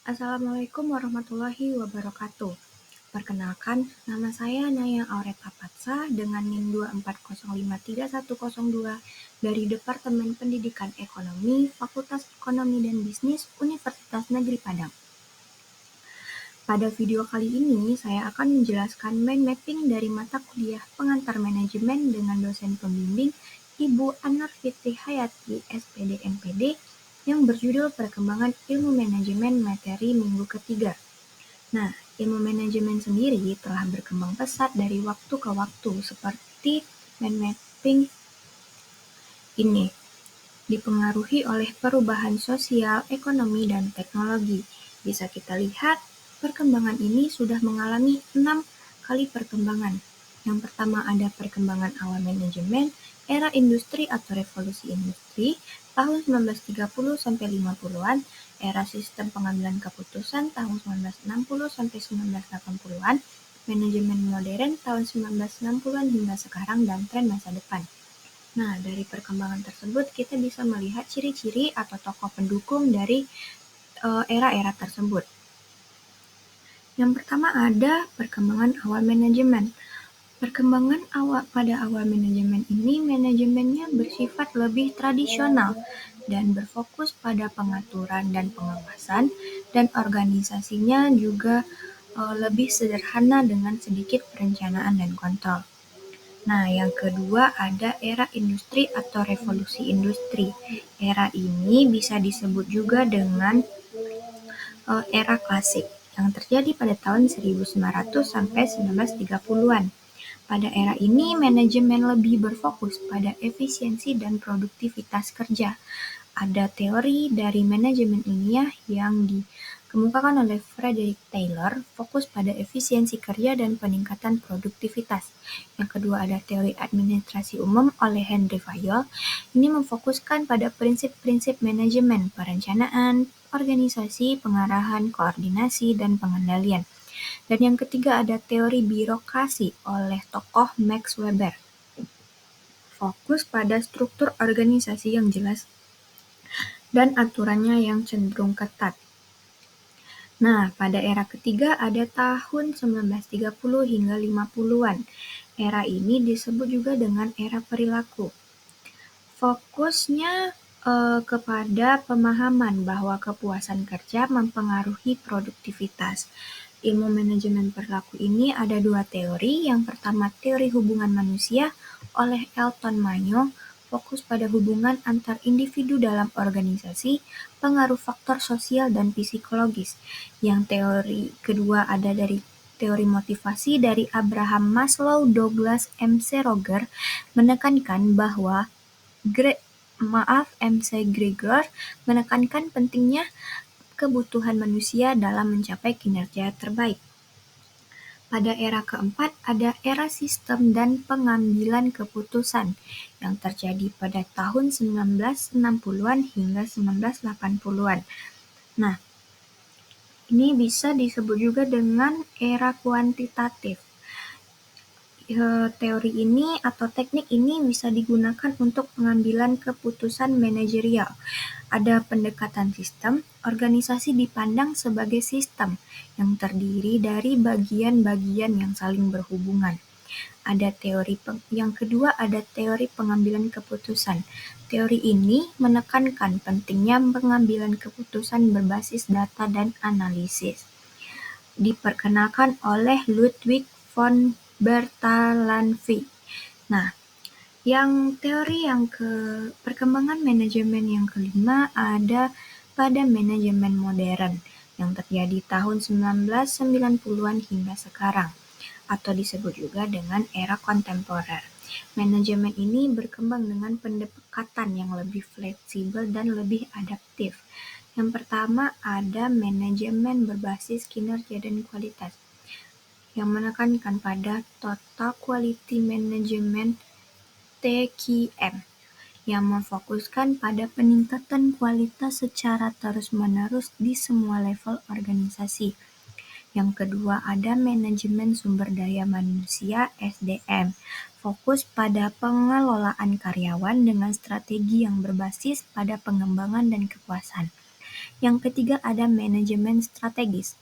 Assalamualaikum warahmatullahi wabarakatuh. Perkenalkan, nama saya Naya Aureta Patsa dengan NIM 240531102 dari Departemen Pendidikan Ekonomi, Fakultas Ekonomi dan Bisnis, Universitas Negeri Padang. Pada video kali ini, saya akan menjelaskan mind mapping dari mata kuliah Pengantar Manajemen dengan dosen pembimbing Ibu Anar Fitri Hayati, SPD MPD, yang berjudul Perkembangan Ilmu Manajemen Materi Minggu Ketiga. Nah, ilmu manajemen sendiri telah berkembang pesat dari waktu ke waktu seperti mind mapping ini dipengaruhi oleh perubahan sosial, ekonomi, dan teknologi. Bisa kita lihat, perkembangan ini sudah mengalami 6 kali perkembangan. Yang pertama ada perkembangan awal manajemen, era industri atau revolusi industri, tahun 1930 sampai 50-an, era sistem pengambilan keputusan tahun 1960 sampai 1980-an, manajemen modern tahun 1960-an hingga sekarang, dan tren masa depan. Nah, dari perkembangan tersebut kita bisa melihat ciri-ciri atau tokoh pendukung dari era-era tersebut. Yang pertama ada perkembangan awal manajemen. Perkembangan pada awal manajemen ini, manajemennya bersifat lebih tradisional dan berfokus pada pengaturan dan pengawasan, dan organisasinya juga lebih sederhana dengan sedikit perencanaan dan kontrol. Nah, yang kedua ada era industri atau revolusi industri. Era ini bisa disebut juga dengan era klasik yang terjadi pada tahun 1900 sampai 1930-an. Pada era ini, manajemen lebih berfokus pada efisiensi dan produktivitas kerja. Ada teori dari manajemen ilmiah yang dikemukakan oleh Frederick Taylor, fokus pada efisiensi kerja dan peningkatan produktivitas. Yang kedua ada teori administrasi umum oleh Henry Fayol. Ini memfokuskan pada prinsip-prinsip manajemen, perencanaan, organisasi, pengarahan, koordinasi, dan pengendalian. Dan yang ketiga ada teori birokrasi oleh tokoh Max Weber. Fokus pada struktur organisasi yang jelas dan aturannya yang cenderung ketat. Nah, pada era ketiga ada tahun 1930 hingga 50-an. Era ini disebut juga dengan era perilaku. Fokusnya kepada pemahaman bahwa kepuasan kerja mempengaruhi produktivitas. Ilmu manajemen perilaku ini ada dua teori. Yang pertama teori hubungan manusia oleh Elton Mayo, fokus pada hubungan antar individu dalam organisasi, pengaruh faktor sosial dan psikologis. Yang teori kedua ada dari teori motivasi dari Abraham Maslow, Douglas MC Roger, menekankan bahwa MC Gregor menekankan pentingnya kebutuhan manusia dalam mencapai kinerja terbaik. Pada era keempat ada era sistem dan pengambilan keputusan yang terjadi pada tahun 1960-an hingga 1980-an. Nah, ini bisa disebut juga dengan era kuantitatif. Teori ini atau teknik ini bisa digunakan untuk pengambilan keputusan manajerial. Ada pendekatan sistem, organisasi dipandang sebagai sistem yang terdiri dari bagian-bagian yang saling berhubungan. Ada yang kedua ada teori pengambilan keputusan. Teori ini menekankan pentingnya pengambilan keputusan berbasis data dan analisis. Diperkenalkan oleh Ludwig von Bertalanffy. Nah, perkembangan manajemen yang kelima ada pada manajemen modern yang terjadi tahun 1990-an hingga sekarang, atau disebut juga dengan era kontemporer. Manajemen ini berkembang dengan pendekatan yang lebih fleksibel dan lebih adaptif. Yang pertama ada manajemen berbasis kinerja dan kualitas, yang menekankan pada Total Quality Management TQM, yang memfokuskan pada peningkatan kualitas secara terus-menerus di semua level organisasi. Yang kedua ada manajemen sumber daya manusia SDM, fokus pada pengelolaan karyawan dengan strategi yang berbasis pada pengembangan dan kepuasan. Yang ketiga ada manajemen strategis.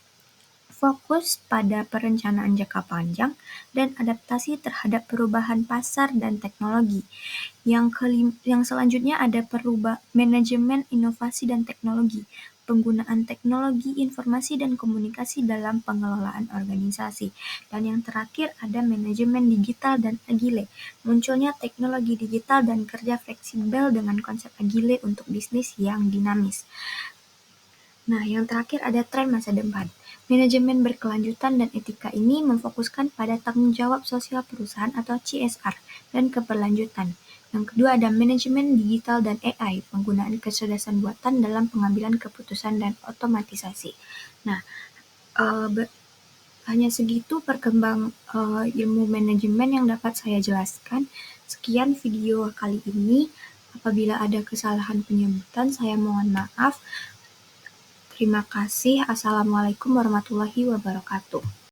Fokus pada perencanaan jangka panjang dan adaptasi terhadap perubahan pasar dan teknologi. Yang selanjutnya ada manajemen inovasi dan teknologi, penggunaan teknologi informasi dan komunikasi dalam pengelolaan organisasi. Dan yang terakhir ada manajemen digital dan agile, munculnya teknologi digital dan kerja fleksibel dengan konsep agile untuk bisnis yang dinamis. Nah, yang terakhir ada tren masa depan. Manajemen berkelanjutan dan etika ini memfokuskan pada tanggung jawab sosial perusahaan atau CSR dan keberlanjutan. Yang kedua ada manajemen digital dan AI, penggunaan kecerdasan buatan dalam pengambilan keputusan dan otomatisasi. Nah, hanya segitu ilmu manajemen yang dapat saya jelaskan. Sekian video kali ini. Apabila ada kesalahan penyebutan, saya mohon maaf. Terima kasih. Assalamualaikum warahmatullahi wabarakatuh.